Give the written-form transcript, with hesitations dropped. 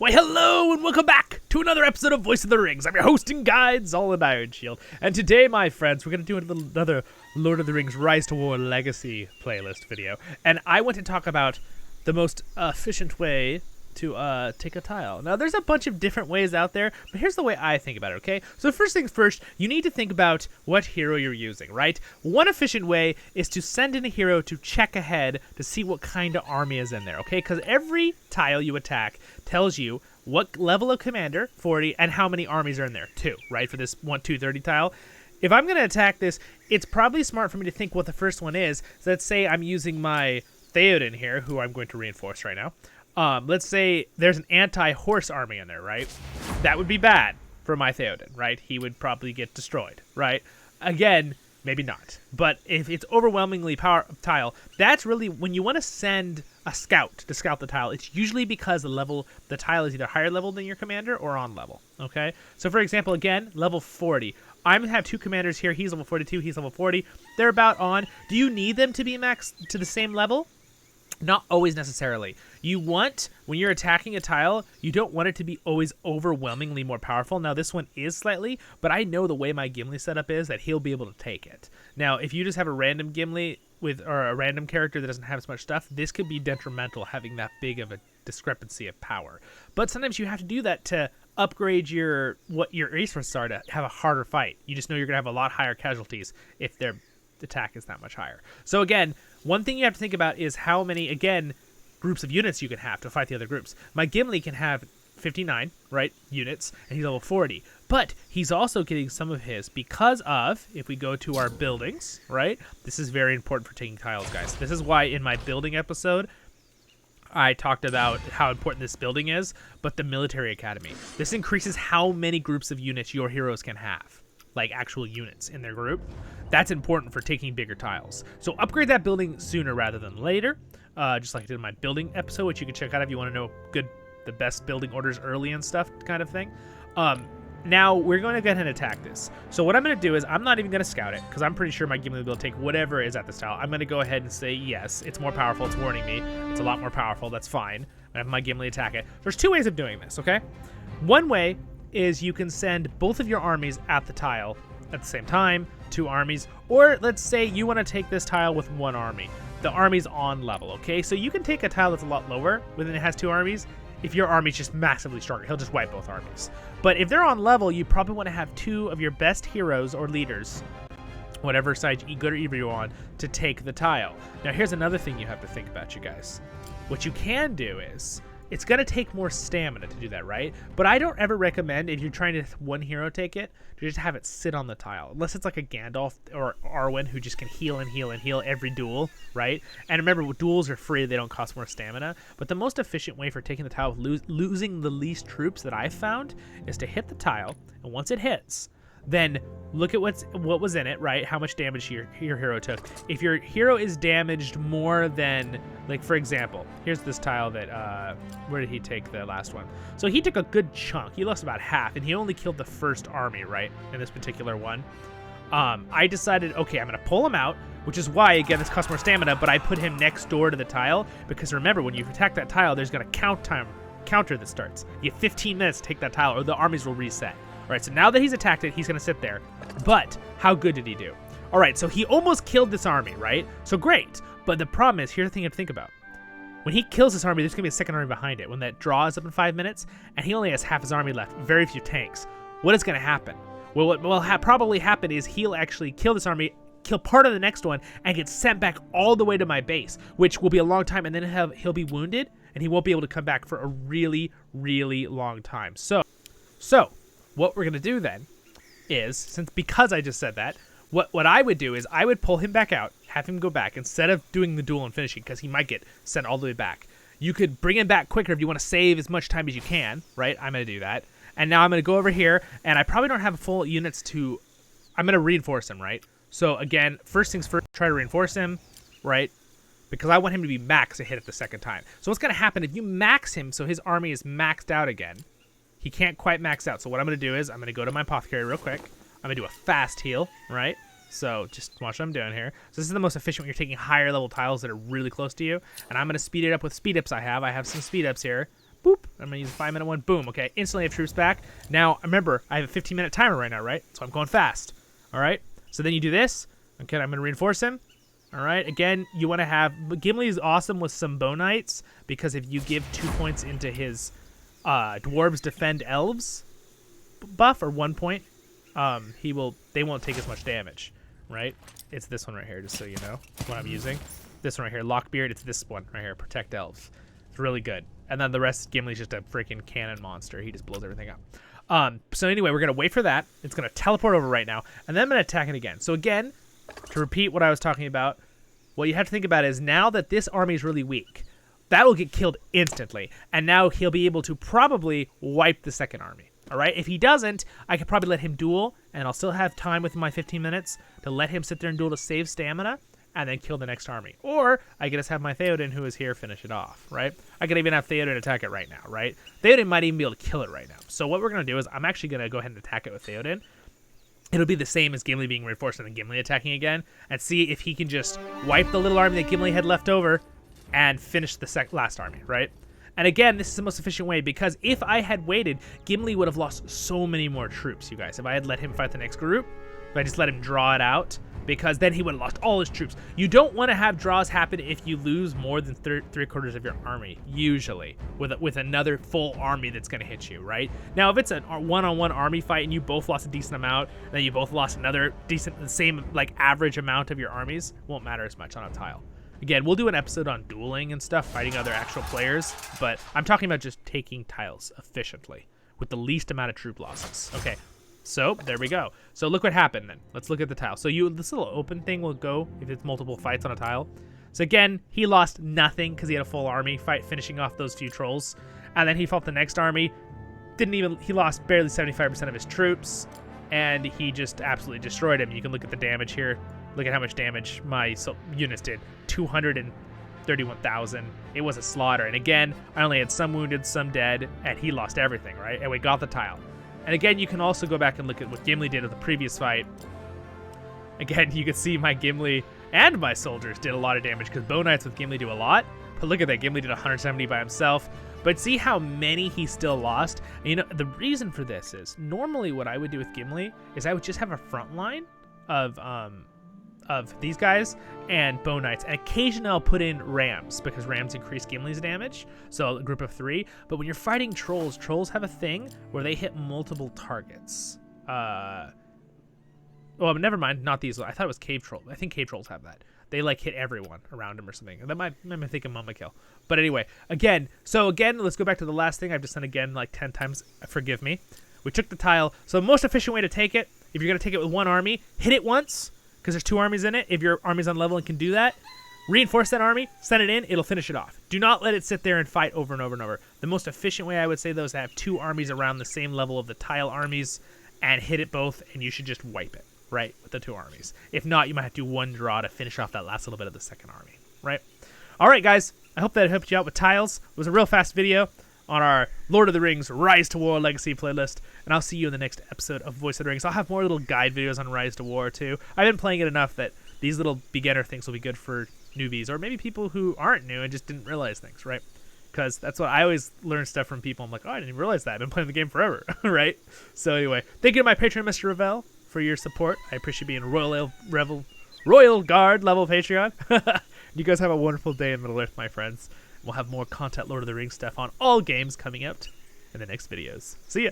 Why, hello and welcome back to another episode of Voice of the Rings. I'm your host and guide, Zollin Ironshield. And today, my friends, we're going to do another Lord of the Rings Rise to War Legacy playlist video. And I want to talk about the most efficient way to take a tile. Now, there's a bunch of different ways out there, but here's the way I think about it, okay? So first things first, you need to think about what hero you're using, right? One efficient way is to send in a hero to check ahead to see what kind of army is in there, okay? Because every tile you attack tells you what level of commander, 40, and how many armies are in there, 2, right? For this 1, 2, 30 tile. If I'm going to attack this, it's probably smart for me to think what the first one is. So let's say I'm using my Theoden here, who I'm going to reinforce right now. Let's say there's an anti-horse army in there, right? That would be bad for my Theoden, right? He would probably get destroyed, right? Again, maybe not. But if it's overwhelmingly power tile, that's really when you want to send a scout to scout the tile. It's usually because the tile is either higher level than your commander or on level, okay? So for example, again, level 40. I'm going to have 2 commanders here. He's level 42, he's level 40. They're about on. Do you need them to be max to the same level? Not always necessarily. You want, when you're attacking a tile, you don't want it to be always overwhelmingly more powerful. Now, this one is slightly, but I know the way my Gimli setup is that he'll be able to take it. Now, if you just have a random Gimli or a random character that doesn't have as much stuff, this could be detrimental, having that big of a discrepancy of power. But sometimes you have to do that to upgrade what your resources are to have a harder fight. You just know you're going to have a lot higher casualties if their attack is that much higher. So again, one thing you have to think about is how many, again, groups of units you can have to fight the other groups. My Gimli can have 59, right, units, and he's level 40. But he's also getting some of his because of, if we go to our buildings, right, this is very important for taking tiles, guys. This is why in my building episode, I talked about how important this building is, but the military academy. This increases how many groups of units your heroes can have, like actual units in their group. That's important for taking bigger tiles. So upgrade that building sooner rather than later, just like I did in my building episode, which you can check out if you want to know the best building orders early and stuff kind of thing. Now we're going to go ahead and attack this. So what I'm going to do is I'm not even going to scout it because I'm pretty sure my Gimli will be able to take whatever is at this tile. I'm going to go ahead and say, yes, it's more powerful. It's warning me. It's a lot more powerful. That's fine. I have my Gimli attack it. There's 2 ways of doing this, okay? One way is you can send both of your armies at the tile at the same time, 2 armies, or let's say you want to take this tile with 1 army. The army's on level, okay? So you can take a tile that's a lot lower when it has 2 armies. If your army's just massively stronger, he'll just wipe both armies. But if they're on level, you probably want to have 2 of your best heroes or leaders, whatever side, good or evil you're on, to take the tile. Now here's another thing you have to think about, you guys. What you can do is, it's going to take more stamina to do that, right? But I don't ever recommend, if you're trying to one hero take it, to just have it sit on the tile. Unless it's like a Gandalf or Arwen who just can heal and heal and heal every duel, right? And remember, duels are free, they don't cost more stamina. But the most efficient way for taking the tile with losing the least troops that I've found is to hit the tile, and once it hits, then look at what was in it, right? How much damage your hero took. If your hero is damaged more than, like for example, here's this tile that, where did he take the last one? So he took a good chunk. He lost about half, and he only killed the first army, right? In this particular one. I decided, okay, I'm going to pull him out, which is why, again, this costs more stamina, but I put him next door to the tile, because remember, when you attack that tile, there's going to counter that starts. You have 15 minutes to take that tile, or the armies will reset. All right, so now that he's attacked it, he's going to sit there. But how good did he do? All right, so he almost killed this army, right? So great. But the problem is, here's the thing you have to think about. When he kills this army, there's going to be a second army behind it. When that draw is up in 5 minutes, and he only has half his army left, very few tanks. What is going to happen? Well, what will probably happen is he'll actually kill this army, kill part of the next one, and get sent back all the way to my base, which will be a long time, and then he'll be wounded, and he won't be able to come back for a really, really long time. So what we're going to do then is, because I just said that, what I would do is I would pull him back out, have him go back, instead of doing the duel and finishing, because he might get sent all the way back. You could bring him back quicker if you want to save as much time as you can, right? I'm going to do that. And now I'm going to go over here, and I probably don't have full units to... I'm going to reinforce him, right? So again, first things first, try to reinforce him, right? Because I want him to be max to hit it the second time. So what's going to happen if you max him so his army is maxed out again? He can't quite max out. So what I'm going to do is I'm going to go to my apothecary real quick. I'm going to do a fast heal, right? So just watch what I'm doing here. So this is the most efficient when you're taking higher level tiles that are really close to you. And I'm going to speed it up with speed ups I have. I have some speed ups here. Boop. I'm gonna use a 5-minute one. Boom. Okay, instantly have troops back. Now, remember, I have a 15-minute timer right now, right? So I'm going fast. All right. So then you do this. Okay, I'm gonna reinforce him. All right. Again, you want to have Gimli is awesome with some Bow Knights because if you give 2 points into his dwarves defend elves buff or 1 point, they won't take as much damage. Right? It's this one right here, just so you know what I'm using. This one right here, Lockbeard. It's this one right here, Protect Elves. It's really good. And then the rest, Gimli's just a freaking cannon monster. He just blows everything up. So anyway, we're going to wait for that. It's going to teleport over right now. And then I'm going to attack it again. So again, to repeat what I was talking about, what you have to think about is now that this army is really weak, that will get killed instantly. And now he'll be able to probably wipe the second army. All right, if he doesn't, I could probably let him duel, and I'll still have time within my 15 minutes to let him sit there and duel to save stamina, and then kill the next army. Or I could just have my Theoden, who is here, finish it off, right? I could even have Theoden attack it right now, right? Theoden might even be able to kill it right now. So what we're going to do is I'm actually going to go ahead and attack it with Theoden. It'll be the same as Gimli being reinforced and then Gimli attacking again, and see if he can just wipe the little army that Gimli had left over and finish the last army, right? And again, this is the most efficient way because if I had waited, Gimli would have lost so many more troops, you guys. If I had let him fight the next group, if I just let him draw it out, because then he would have lost all his troops. You don't want to have draws happen if you lose more than 3/4 of your army, usually, with another full army that's going to hit you, right? Now, if it's a one-on-one army fight and you both lost a decent amount, then you both lost another decent, the same like average amount of your armies, won't matter as much on a tile. Again, we'll do an episode on dueling and stuff, fighting other actual players, but I'm talking about just taking tiles efficiently with the least amount of troop losses. Okay, so there we go. So look what happened then. Let's look at the tile. So this little open thing will go if it's multiple fights on a tile. So again, he lost nothing because he had a full army fight, finishing off those few trolls. And then he fought the next army. He lost barely 75% of his troops, and he just absolutely destroyed him. You can look at the damage here. Look at how much damage my units did. 231,000. It was a slaughter. And again, I only had some wounded, some dead, and he lost everything, right? And we got the tile. And again, you can also go back and look at what Gimli did with the previous fight. Again, you can see my Gimli and my soldiers did a lot of damage because Bow Knights with Gimli do a lot. But look at that. Gimli did 170 by himself. But see how many he still lost? And, you know, the reason for this is normally what I would do with Gimli is I would just have a front line of these guys and Bow Knights, and occasionally I'll put in Rams because Rams increase Gimli's damage, so a group of 3. But when you're fighting trolls have a thing where they hit multiple targets. Well, never mind, not these. I thought it was cave troll. I think cave trolls have that. They like hit everyone around him or something. That might make me think of Mama Kill. But anyway, again, let's go back to the last thing I've just done again like 10 times. Forgive me. We took the tile. So the most efficient way to take it, if you're going to take it with one army, hit it once, because there's 2 armies in it. If your army's on level and can do that, reinforce that army, send it in, it'll finish it off. Do not let it sit there and fight over and over and over. The most efficient way I would say though is to have 2 armies around the same level of the tile armies and hit it both, and you should just wipe it, right, with the 2 armies. If not, you might have to do 1 draw to finish off that last little bit of the second army, right? All right, guys, I hope that helped you out with tiles. It was a real fast video on our Lord of the Rings Rise to War Legacy playlist, and I'll see you in the next episode of Voice of the Rings. I'll have more little guide videos on Rise to War too. I've been playing it enough that these little beginner things will be good for newbies, or maybe people who aren't new and just didn't realize things, right? Because that's what I always learn stuff from people. I'm like, oh, I didn't even realize that. I've been playing the game forever, right? So anyway, thank you to my patron, MrRevel, for your support. I appreciate being Royal Guard level Patreon. You guys have a wonderful day in Middle-earth, my friends. We'll have more content Lord of the Rings stuff on all games coming out in the next videos. See ya!